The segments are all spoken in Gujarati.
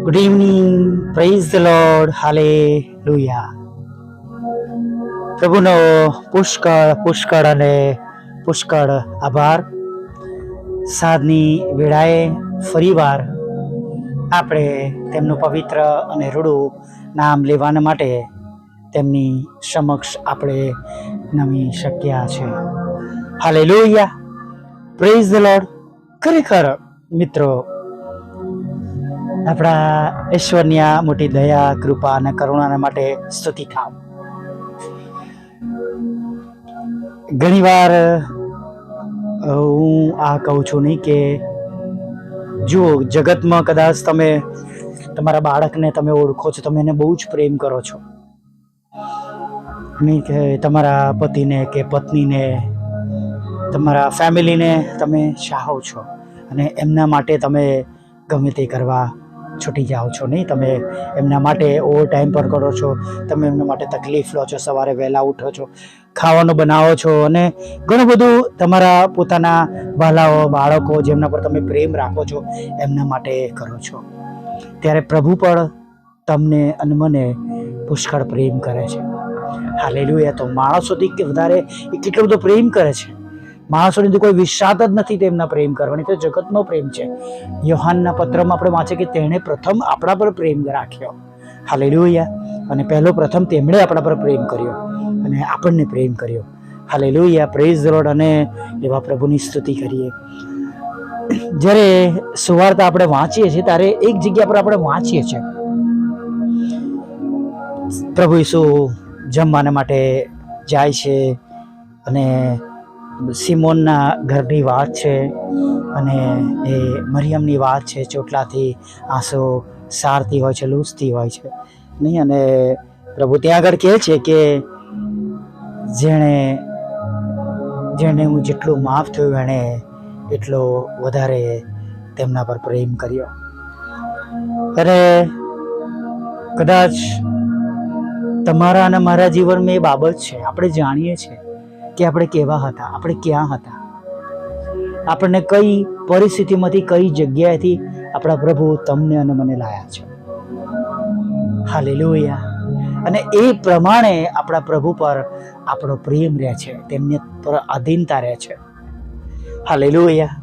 Good evening, praise the lord, hallelujah. પ્રભુનો પુષ્કળ અને પુષ્કળ આભાર. સાંજની વેળાએ ફરીવાર આપણે તેમનું પવિત્ર અને રૂડું નામ લેવાના માટે તેમની સમક્ષ આપણે નમી શક્યા છે. Hallelujah, praise the lord. ખરેખર મિત્રો, આપણા ઈશ્વરની આ મોટી દયા, કૃપા અને કરુણાના માટે સ્તુતિ થાવ. ઘણીવાર હું આ કહું છું નહીં કે જુઓ, જગતમાં કદાચ તમે તમારા બાળકને તમે ઓળખો છો, તમે એને બહુ જ પ્રેમ કરો છો, નહીં કે તમારા પતિને કે પત્નીને, તમારા ફેમિલીને તમે ચાહો છો અને એમના માટે તમે ગમે તે કરવા છૂટી જાઓ છો નહીં. તમે એમના માટે ઓવર ટાઈમ પર કરો છો, તમે એમના માટે તકલીફ લો છો, સવારે વહેલા ઉઠો છો, ખાવાનું બનાવો છો અને ઘણું બધું તમારા પોતાના વાલાઓ, બાળકો જેમના પર તમે પ્રેમ રાખો છો એમના માટે કરો છો. ત્યારે પ્રભુ પણ તમને અને મને પુષ્કળ પ્રેમ કરે છે. હાલેલુયા. તો માણસોથી વધારે એ કેટલો બધો પ્રેમ કરે છે. માણસોની તો કોઈ વિશાત જ નથી તેમના પ્રેમ કરવાની, તો જગતનો પ્રેમ છે. યોહાનના પત્રમાં આપણે વાંચીએ કે તેણે પ્રથમ આપણા પર પ્રેમ રાખ્યો. હાલેલુયા. અને પહેલો પ્રથમ તેમણે આપણા પર પ્રેમ કર્યો અને આપણને પ્રેમ કર્યો. Hallelujah, praise the lord. અને એવા પ્રભુની સ્તુતિ કરીએ. જ્યારે સુવાર્તા આપણે વાંચીએ છીએ ત્યારે એક જગ્યા પર આપણે વાંચીએ છીએ પ્રભુ ઈસુ જમવાના માટે જાય છે અને સિમોનના ઘરની વાત છે અને એ મરિયમની વાત છે. ચોટલાથી આંસુ સારતી હોય છે, લૂછતી હોય છે નહીં. અને પ્રભુ ત્યાં આગળ કહે છે કે જેણે હું જેટલું માફ થયું એણે એટલો વધારે તેમના પર પ્રેમ કર્યો. અને કદાચ તમારા અને મારા જીવનમાં એ બાબત છે. આપણે જાણીએ છીએ કે આપણે કેવા હતા, આપણે ક્યાં હતા, આપણને કઈ પરિસ્થિતિમાંથી, કઈ જગ્યાએથી આપણા પ્રભુ તમને અને મને લાયા છે. હાલેલુયા. અને એ પ્રમાણે આપણા પ્રભુ પર આપણો પ્રેમ રહે છે, તેમની પર આધીનતા રહે છે. હાલેલુયા.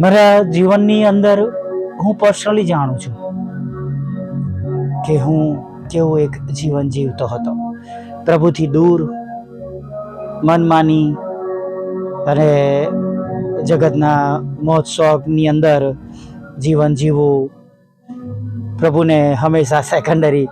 મારા જીવનની અંદર હું પર્સનલી જાણું છું કે હું કેવું એક જીવન જીવતો હતો, પ્રભુથી દૂર, મનમાની અને જગતના મોજ શોખની અંદર જીવન જીવવું, પ્રભુને હંમેશા સેકન્ડરી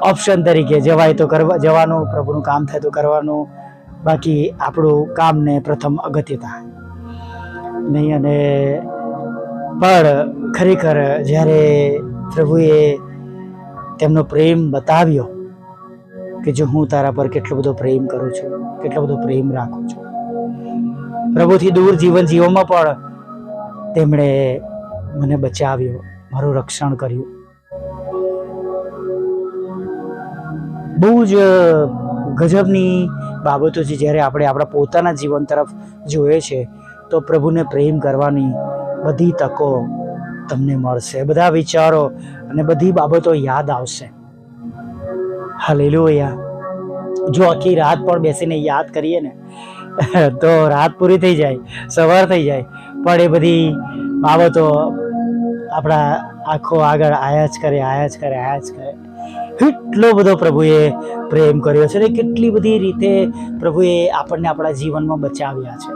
ઓપ્શન તરીકે જવાનું, પ્રભુનું કામ થાય તો કરવાનું, બાકી આપણું કામને પ્રથમ અગત્યતા નહીં. અને પણ ખરેખર જ્યારે પ્રભુએ તેમનો પ્રેમ બતાવ્યો કે જો હું તારા પર કેટલો બધો પ્રેમ કરું છું, કેટલો બધો પ્રેમ રાખું છું, પ્રભુથી દૂર જીવન જીવવામાં પણ તેમણે મને બચાવ્યો, મારું રક્ષણ કર્યું. બહુ જ ગજબની બાબતો છે. જ્યારે આપણે આપણા પોતાના જીવન તરફ જોઈએ છે તો પ્રભુને પ્રેમ કરવાની બધી તકો તમને મળશે, બધા વિચારો અને બધી બાબતો યાદ આવશે. હાલેલુયા. જો આખી રાત પણ બેસીને યાદ કરીએ ને તો રાત પૂરી થઈ જાય, સવાર થઈ જાય, પણ એ બધી બાબતો આપણા આંખો આગળ આયા જ કરે. કેટલો બધો પ્રભુએ પ્રેમ કર્યો છે ને કેટલી બધી રીતે પ્રભુએ આપણને આપણા જીવનમાં બચાવ્યા છે.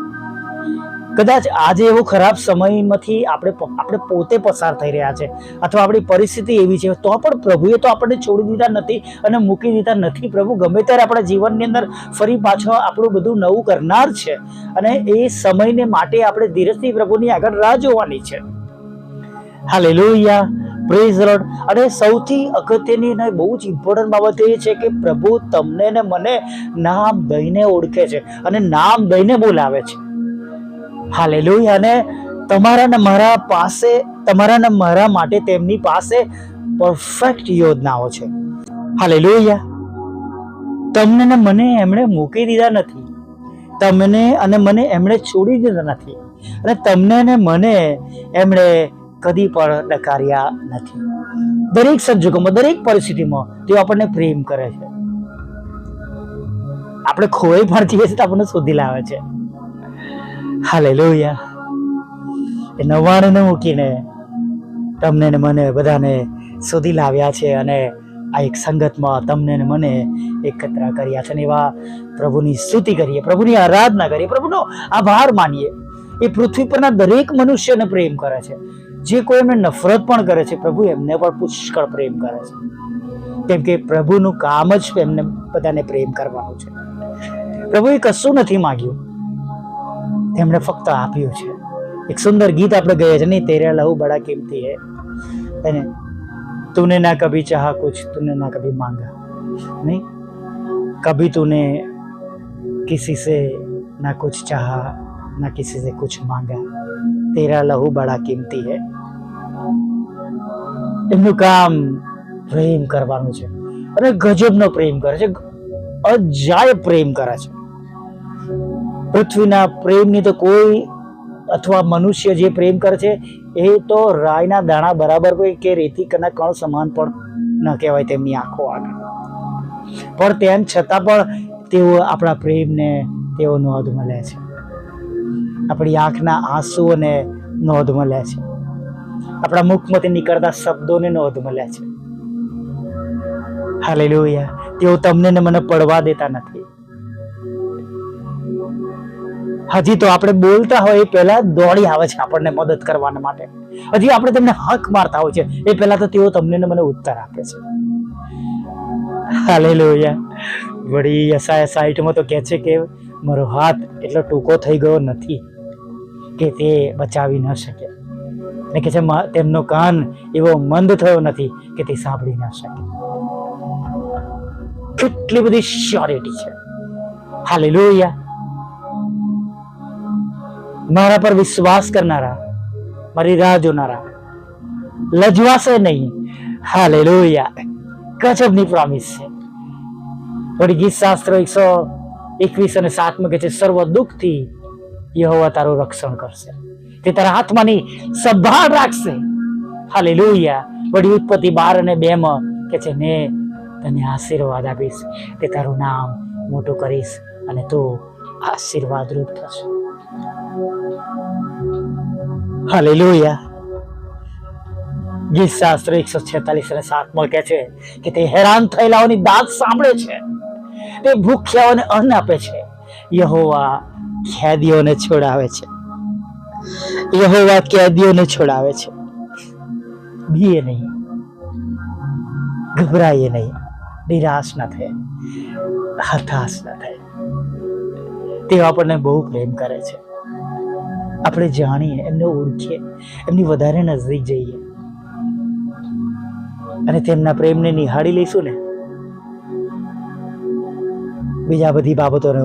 કદાચ આજે એવો ખરાબ સમયમાંથી આપણે પોતે પસાર થઈ રહ્યા છે અથવા આપણી પરિસ્થિતિ એવી છે, તો પણ પ્રભુએ તો આપણને છોડી દીધા નથી અને મૂકી દીધા નથી. પ્રભુ ગમે ત્યારે આપણા જીવનની અંદર ફરી પાછો આપણું બધું નવું કરનાર છે અને એ સમયને માટે આપણે ધીરજથી પ્રભુની આગળ રાહ જોવાની છે. Hallelujah, praise the lord. અને સૌથી અગત્યની અને બહુ જ ઇમ્પોર્ટન્ટ બાબત એ છે કે પ્રભુ તમને ને મને નામ દઈને ઓળખે છે અને નામ દઈને બોલાવે છે. હાલેલુયા. અને તમારા ને મારા માટે તેમની પાસે પરફેક્ટ યોજનાઓ છે. હાલેલુયા. તમને ને મને એમણે મૂકી દીધા નથી, તમને અને મને એમણે છોડી દીધા નથી, અને તમને ને મને એમણે કદી પણ નકાર્યા નથી. દરેક સંજોગોમાં, દરેક પરિસ્થિતિમાં તેઓ આપણને પ્રેમ કરે છે. આપણે ખોઈ પણ જઈએ છીએ તો આપણને શોધી લાવે છે. હાલેલુયા. એ 99 મૂકીને તમને ને મને બધાને શોધી લાવ્યા છે અને આ એક સંગતમાં તમને ને મને એકત્ર કર્યા છે. અને એવા પ્રભુની સ્તુતિ કરીએ, પ્રભુની આરાધના કરીએ, પ્રભુનો આભાર માનીએ. એ પૃથ્વી પરના દરેક મનુષ્યને પ્રેમ કરે છે. જે કોઈ એમને નફરત પણ કરે છે, પ્રભુ એમને પણ પુષ્કળ પ્રેમ કરે છે. કેમ કે પ્રભુનું કામ જ એમને બધાને પ્રેમ કરવાનું છે. પ્રભુએ કશું નથી માંગ્યું, તેમણે ફક્ત આપ્યું છે. એક સુંદર ગીત આપણે ગઈએ છે નહીં, તેરા લહુ બડા કિંમતી હે, तूने ना कभी चाहा कुछ, तूने ना कभी मांगा, नहीं कभी तूने किसी से ना कुछ चाहा, ना किसी से कुछ मांगा, तेरा लहू बड़ा कीमती है. એમનું કામ પ્રેમ કરવાનું છે અને ગજબનો પ્રેમ કરે છે, અજાયબ પ્રેમ કરે છે. પૃથ્વીના પ્રેમની તો કોઈ, અથવા મનુષ્ય જે પ્રેમ કરે છે એ તો રાયના દાણા બરાબર કોઈ કે રેતીના કણ સમાન પણ ન કહેવાય તેમની આંખો આગળ. પણ તેમ છતાં પણ તેઓ આપણા પ્રેમને તેઓ નોંધમાં લે છે, આપણી આંખના આંસુઓને નોંધમાં લે છે, આપણા મુખમાંથી નીકળતા શબ્દોને નોંધમાં લે છે. હાલેલુયા. તેઓ તમને ને મને પડવા દેતા નથી. હજી તો આપણે બોલતા હોય એ પહેલા દોડી આવે છે આપણને મદદ કરવા માટે. હજી આપણે તેમને હક મારતા હોય છે એ પહેલા તો તેઓ તમને ને મને ઉત્તર આપે છે. હાલેલુયા. વળી યસાયા 60 તો કહે છે કે મારો હાથ એટલો ટૂંકો થઈ ગયો નથી કે તે બચાવી ન શકે, ને કે છે તેમનો કાન એવો મંદ થયો નથી કે તે સાંભળી ન શકે. કેટલી બધી શ્યોરિટી છે. હાલેલુયા. મારા પર વિશ્વાસ કરનારા, મારી રાહ જોનારા લજવાશે નહીં. હાલેલુયા. ગજબની પ્રોમિસ છે. વળી ગીત શાસ્ત્ર 121 અને 7 કહે છે, સર્વ દુઃખથી યહોવા તારું રક્ષણ કરશે, તે તારા હાથમાંની સંભાળ રાખશે. હાલેલુયા. વળી ઉત્પત્તિ 12 અને 2 કહે છે, મેં તને આશીર્વાદ આપીશ, તે તારું નામ મોટું કરીશ અને તું આશીર્વાદરૂપ થશે. હાલેલુયા. ગીત શાસ્ત્ર 146 અને 7 કહે છે કે તે હેરાન થયેલાઓની દાદ સાંભળે છે, તે ભૂખ્યાઓને અન્ન આપે છે. યહોવા કેદીઓને છોડાવે છે, યહોવા કેદીઓને છોડાવે છે. બીએ નહીં, ગભરાઈએ નહીં, નિરાશ ન થાય, હતાશ ન થાય. તેઓ આપણને બહુ પ્રેમ કરે છે. આપણે જાણીએ, એમને ઓળખીએ, એમની વધારે નજદીક જઈએ અને તેમના પ્રેમને નિહાળી લઈશું ને, બીજા બધી બાબતોનો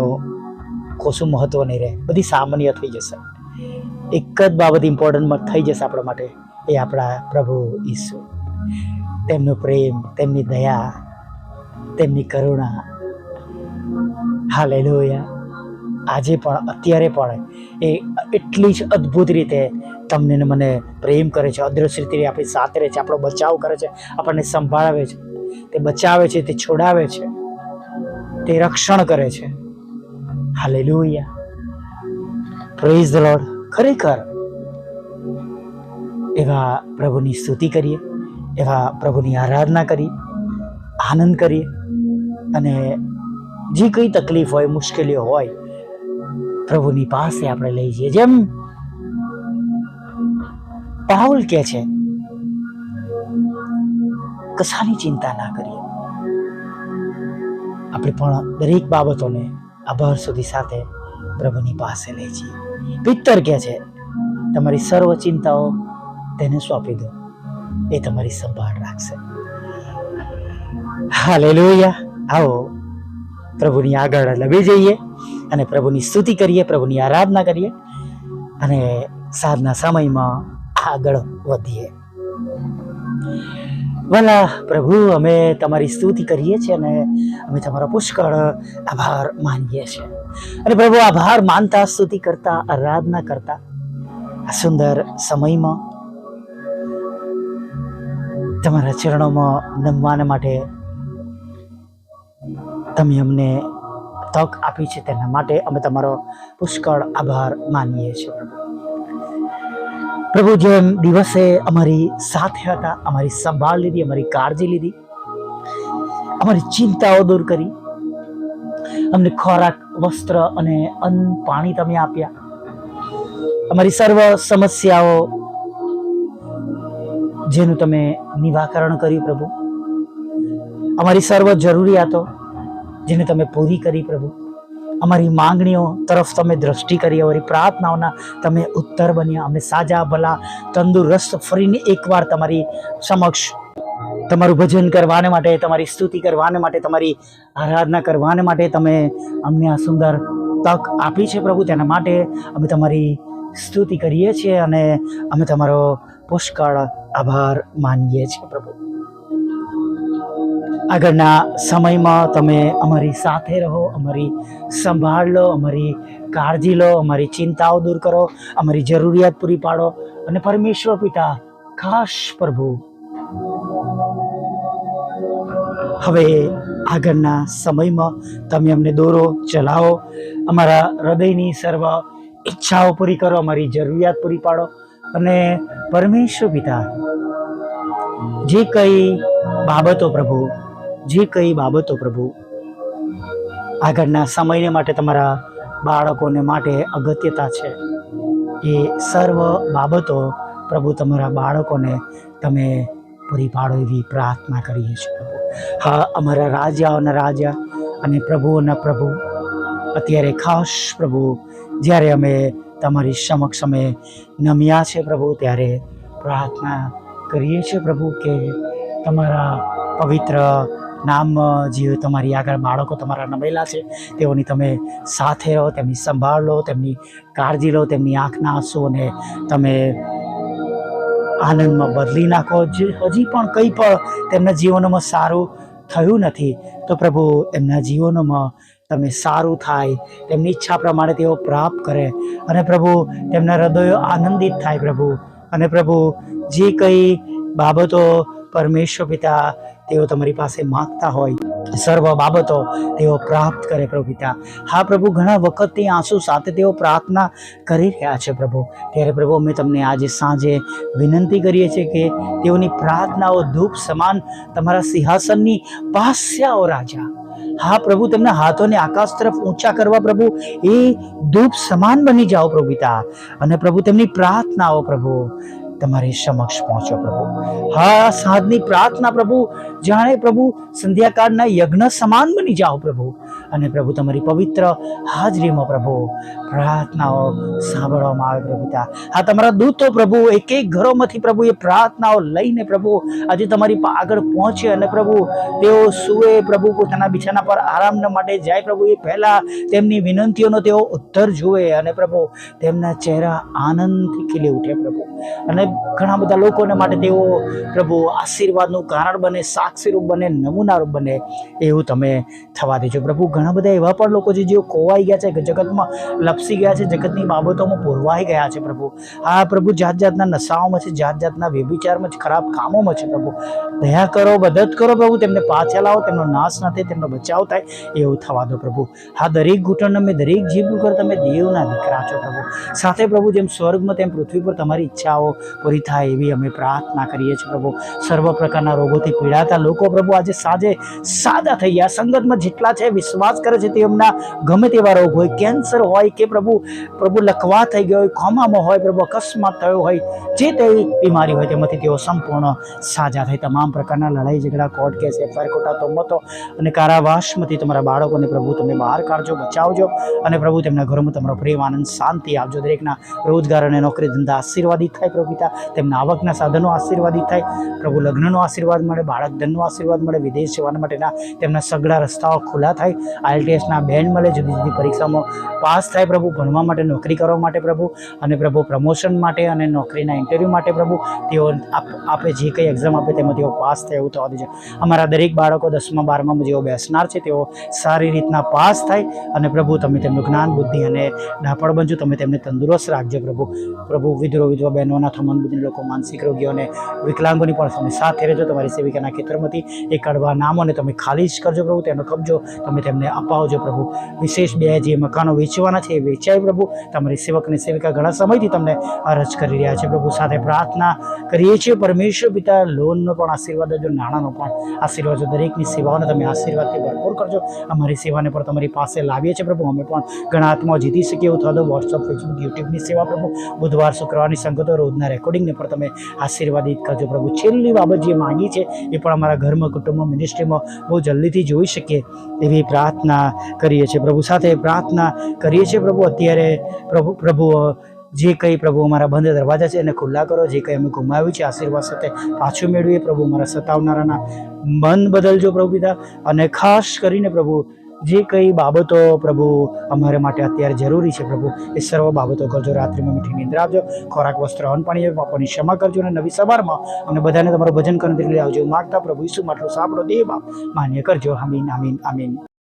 કશું મહત્વ નહીં રહે, બધી સામાન્ય થઈ જશે. એક જ બાબત ઇમ્પોર્ટન્ટ થઈ જશે આપણા માટે, એ આપણા પ્રભુ ઈસુ. તેમનો પ્રેમ, તેમની દયા, તેમની કરુણા. હાલેલુયા. આજે પણ, અત્યારે પણ એ એટલી જ અદ્ભુત રીતે તમને ને મને પ્રેમ કરે છે, અદ્રશ્ય રીતે આપણી સાથે રહે છે, આપણો બચાવ કરે છે, આપણને સંભાળાવે છે, તે બચાવે છે, તે છોડાવે છે, તે રક્ષણ કરે છે. હાલેલુયા. Praise the lord. ખરેખર એવા પ્રભુની સ્તુતિ કરીએ, એવા પ્રભુની આરાધના કરીએ, આનંદ કરીએ, અને જે કઈ તકલીફ હોય, મુશ્કેલીઓ હોય, પ્રભુની પાસે આપણે લઈ જઈએ. જેમ પાઉલ કહે છે, કશાની ચિંતા ના કરીએ. આપણે પણ દરેક બાબતોને આભાર સુધી સાથે પ્રભુની પાસે લઈ જઈએ. પિત્તર કહે છે, તમારી સર્વ ચિંતાઓ તેને સોંપી દો, એ તમારી સંભાળ રાખશે. હાલેલુયા. આવો પ્રભુની આગળ લબી જઈએ અને પ્રભુની સ્તુતિ કરીએ, પ્રભુની આરાધના કરીએ અને સાંજના સમયમાં આગળ વધીએ. ભલા પ્રભુ, અમે તમારી સ્તુતિ કરીએ છીએ અને અમે તમારો પુષ્કળ આભાર માનીએ છીએ. અને પ્રભુ, આભાર માનતા, સ્તુતિ કરતા, આરાધના કરતા આ સુંદર સમયમાં તમારા ચરણોમાં નમવાને માટે તમે અમને તક આપી છે, તેના માટે અમે તમારો પુષ્કળ આભાર માનીએ છીએ પ્રભુ. જેમ દિવસે અમારી સાથે હતા, અમારી સંભાળ લીધી, અમારી કાળજી લીધી, અમારી ચિંતાઓ દૂર કરી, અમને ખોરાક, વસ્ત્ર અને અન્ન પાણી તમે આપ્યા, અમારી સર્વ સમસ્યાઓ જેનું તમે નિરાકરણ કર્યું પ્રભુ, અમારી સર્વ જરૂરિયાતો જેને તમે પૂરી કરી પ્રભુ, અમારી માંગણીઓ તરફ તમે દ્રષ્ટિ કરી, અમારી પ્રાર્થનાઓના તમે ઉત્તર બન્યા. અમે સાજા ભલા તંદુરસ્ત ફરીને એકવાર તમારી સમક્ષ તમારું ભજન કરવાને માટે, તમારી સ્તુતિ કરવાને માટે, તમારી આરાધના કરવાને માટે તમે અમને આ સુંદર તક આપી છે પ્રભુ. તેના માટે અમે તમારી સ્તુતિ કરીએ છીએ અને અમે તમારો પુષ્કળ આભાર માનીએ છીએ પ્રભુ. આગળના સમયમાં તમે અમારી સાથે રહો, અમારી સંભાળ લો, અમારી કાળજી લો, અમારી ચિંતાઓ દૂર કરો, અમારી જરૂરિયાત પૂરી પાડો. અને પરમેશ્વર પિતા, ખાસ પ્રભુ હવે આગળના સમયમાં તમે અમને દોરો, ચલાવો, અમારા હૃદયની સર્વ ઈચ્છાઓ પૂરી કરો, અમારી જરૂરિયાત પૂરી પાડો. અને પરમેશ્વર પિતા, જે કઈ બાબતો પ્રભુ આગળના સમયને માટે તમારા બાળકોને માટે અગત્યતા છે, એ સર્વ બાબતો પ્રભુ તમારા બાળકોને તમે પૂરી પાડો એવી પ્રાર્થના કરીએ છીએ પ્રભુ. હા, અમારા રાજાઓના રાજા અને પ્રભુઓના પ્રભુ, અત્યારે ખાસ પ્રભુ જ્યારે અમે તમારી સમક્ષ અમે નમ્યા છે પ્રભુ, ત્યારે પ્રાર્થના કરીએ છીએ પ્રભુ કે તમારા પવિત્ર નામ જે તમારી આગળ બાળકો તમારા નમેલા છે તેઓની તમે સાથે રહો, તેમની સંભાળ લો, તેમની કાળજી લો, તેમની આંખના આંસુઓને તમે આનંદમાં બદલી નાખો. હજી પણ કંઈ પણ તેમના જીવનોમાં સારું થયું નથી તો પ્રભુ એમના જીવનોમાં તમે સારું થાય, તેમની ઈચ્છા પ્રમાણે તેઓ પ્રાપ્ત કરે અને પ્રભુ તેમના હૃદયો આનંદિત થાય પ્રભુ. અને પ્રભુ જે કંઈ બાબતો પરમેશ્વર પિતા તેઓ તમારી પાસે માંગતા હોય, સર્વ બાબતો તેઓ પ્રાપ્ત કરે પ્રભુ પિતા. હા પ્રભુ, ઘણા વખતથી આંસુ સાથે તેઓ પ્રાર્થના કરી રહ્યા છે પ્રભુ. ત્યારે પ્રભુ અમે તમને આજે સાંજે વિનંતી કરીએ છીએ કે તેઓની પ્રાર્થનાઓ ધૂપ સમાન તમારા સિંહાસનની પાસે આવો રાજા. હા પ્રભુ, તેમના હાથોને આકાશ તરફ ઊંચા કરવા પ્રભુ, એ ધૂપ સમાન બની જાઓ પ્રભુ પિતા. અને પ્રભુ તેમની પ્રાર્થનાઓ પ્રભુ તમારી સમક્ષ પહોંચો પ્રભુ. હા, સાંજની પ્રાર્થના પ્રભુ જાણે પ્રભુ સંધ્યાકાળના યજ્ઞ સમાન બની જાઓ પ્રભુ. અને પ્રભુ તમારી પવિત્ર હાજરીમાં પ્રભુ પ્રાર્થનાઓ સાંભળવામાં આવે પ્રભુ પિતા. હા, તમારા દૂતો પ્રભુ એક એક ઘરોમાંથી પ્રભુ એ પ્રાર્થનાઓ લઈને પ્રભુ આજે તમારી આગળ પહોંચે અને પ્રભુ તેઓ સુવે પ્રભુ, પોતાના બિછાના પર આરામ માટે જાય પ્રભુ, એ પહેલા તેમની વિનંતીઓનો તેઓ ઉત્તર જુએ અને પ્રભુ તેમના ચહેરા આનંદથી ખીલી ઉઠે પ્રભુ. અને ઘણા બધા લોકોને માટે તેઓ પ્રભુ આશીર્વાદનું કારણ બને, સાક્ષીરૂપ બને, નમૂનારૂપ બને, એવું તમે થવા દેજો પ્રભુ. ઘણા બધા એવા પણ લોકો છે જેઓ ખોવાઈ ગયા છે, જગતમાં લપસી ગયા છે, જગતની બાબતોમાં પૂરવાઈ ગયા છે પ્રભુ. આ પ્રભુ જાત જાતના નશાઓમાં છે, જાત જાતના વ્યભિચારમાં છે, ખરાબ કામોમાં છે પ્રભુ. દયા કરો, મદદ કરો પ્રભુ, તેમને પાછા લાવો, તેમનો નાશ ના થાય, તેમનો બચાવ થાય એવું થવા દો પ્રભુ. હા, દરેક ઘૂંટણ અમે દરેક જીભ ઉપર તમે દેવના દીકરા છો પ્રભુ. સાથે પ્રભુ જેમ સ્વર્ગમાં તેમ પૃથ્વી પર તમારી ઈચ્છાઓ પૂરી થાય એવી અમે પ્રાર્થના કરીએ છીએ પ્રભુ. સર્વ પ્રકારના રોગોથી પીડાતા લોકો પ્રભુ આજે સાંજે સાજા થઈ ગયા. સંગતમાં જેટલા છે વિશ્વાસ કરે છે તેમના ગમે તેવા રોગ હોય, કેન્સર હોય કે પ્રભુ લકવા થઈ ગયો હોય, કોમામાં હોય પ્રભુ, અકસ્માત થયો હોય, જે તેવી બીમારી હોય તેમાંથી તેઓ સંપૂર્ણ સાજા થાય. તમામ પ્રકારના લડાઈ ઝઘડા, કોર્ટ કેસ, એફઆઈઆર, ખોટા તોમતો અને કારાવાસમાંથી તમારા બાળકોને પ્રભુ તમે બહાર કાઢજો, બચાવજો. અને પ્રભુ તેમના ઘરોમાં તમારો પ્રેમ, આનંદ, શાંતિ આપજો. દરેકના રોજગાર અને નોકરી ધંધા આશીર્વાદિત થાય પ્રભુ પિતા. તેમના આવકના સાધનો આશીર્વાદિત થાય પ્રભુ. લગ્નનો આશીર્વાદ મળે, બાળક ધનનો આશીર્વાદ મળે, વિદેશ જવા માટેના તેમના સગડા રસ્તાઓ ખુલ્લા થાય IELTSના બેન્ડ મળે, જુદી જુદી પરીક્ષામાં પાસ થાય પ્રભુ, ભણવા માટે, નોકરી કરવા માટે પ્રભુ, અને પ્રભુ પ્રમોશન માટે અને નોકરીના ઇન્ટરવ્યૂ માટે પ્રભુ તેઓ આપે જે કંઈ એક્ઝામ આપે તેમાં તેઓ પાસ થાય એવું થવા દેજો. અમારા દરેક બાળકો 10મા 12મામાં જેઓ બેસનાર છે તેઓ સારી રીતના પાસ થાય, અને પ્રભુ તમે તેમનું જ્ઞાન, બુદ્ધિ અને ડાપણ બનજો. તમે તેમને તંદુરસ્ત રાખજો પ્રભુ. પ્રભુ વિધવા બેનો, અનાથ મંદ લોકો, માનસિક રોગીઓને, વિકલાંગોની પણ તમે સાથે રહેજો. તમારી સેવિકાના ખેતરમાંથી એ કડવા નામોને તમે ખાલી જ કરજો પ્રભુ. તેનો કબજો તમે તેમને અપાવજો પ્રભુ. વિશેષ 2 જે મકાનો વેચવાના છે એ વેચાય પ્રભુ. તમારી સેવકની સેવિકા ઘણા સમયથી તમને અરજ કરી રહ્યા છે પ્રભુ. સાથે પ્રાર્થના કરીએ છીએ પરમેશ્વર પિતા, લોનનો પણ આશીર્વાદ દેજો, નાણાંનો પણ આશીર્વાદ દેજો. દરેકની સેવાઓને તમે આશીર્વાદથી ભરપૂર કરજો. અમારી સેવાને પણ તમારી પાસે લાવીએ છીએ પ્રભુ. અમે પણ ઘણા આત્માઓ જીતી શકીએ એવું થતો. વોટ્સઅપ, ફેસબુક, યુટ્યુબની સેવા પ્રભુ, બુધવાર શુક્રવારની સંગતો, રોજના રેકોર્ડિંગને પણ તમે આશીર્વાદિત કરજો પ્રભુ. છેલ્લી બાબત જે માંગી છે એ પણ અમારા ઘરમાં, કુટુંબમાં, મિનિસ્ટ્રીમાં બહુ જલ્દીથી જોઈ શકીએ એવી પ્રાર્થના કરીએ છીએ પ્રભુ. સાથે પ્રાર્થના કરીએ છીએ પ્રભુ અત્યારે પ્રભુ જે કંઈ પ્રભુ અમારા બંધ દરવાજા છે એને ખુલ્લા કરો. જે કંઈ અમે ગુમાવ્યું છે આશીર્વાદ સાથે પાછું મેળવીએ પ્રભુ. અમારા સતાવનારાના મન બદલજો પ્રભુ પિતા. અને ખાસ કરીને પ્રભુ જે કંઈ બાબતો પ્રભુ અમારે માટે અત્યારે જરૂરી છે પ્રભુ, એ સર્વ બાબતો કરજો. રાત્રિમાં મીઠી નિંદ્રા આપજો, ખોરાક, વસ્ત્ર, અન્ન, પાણી, પાપોની ક્ષમા કરજો, અને નવી સવારમાં અમને બધાને તમારું ભજન કરીને આવજો માગતા પ્રભુ ઈસુ માટલું સાંભળો, દેવ બાપ માન્ય કરજો. આમીન, આમીન, આમીન.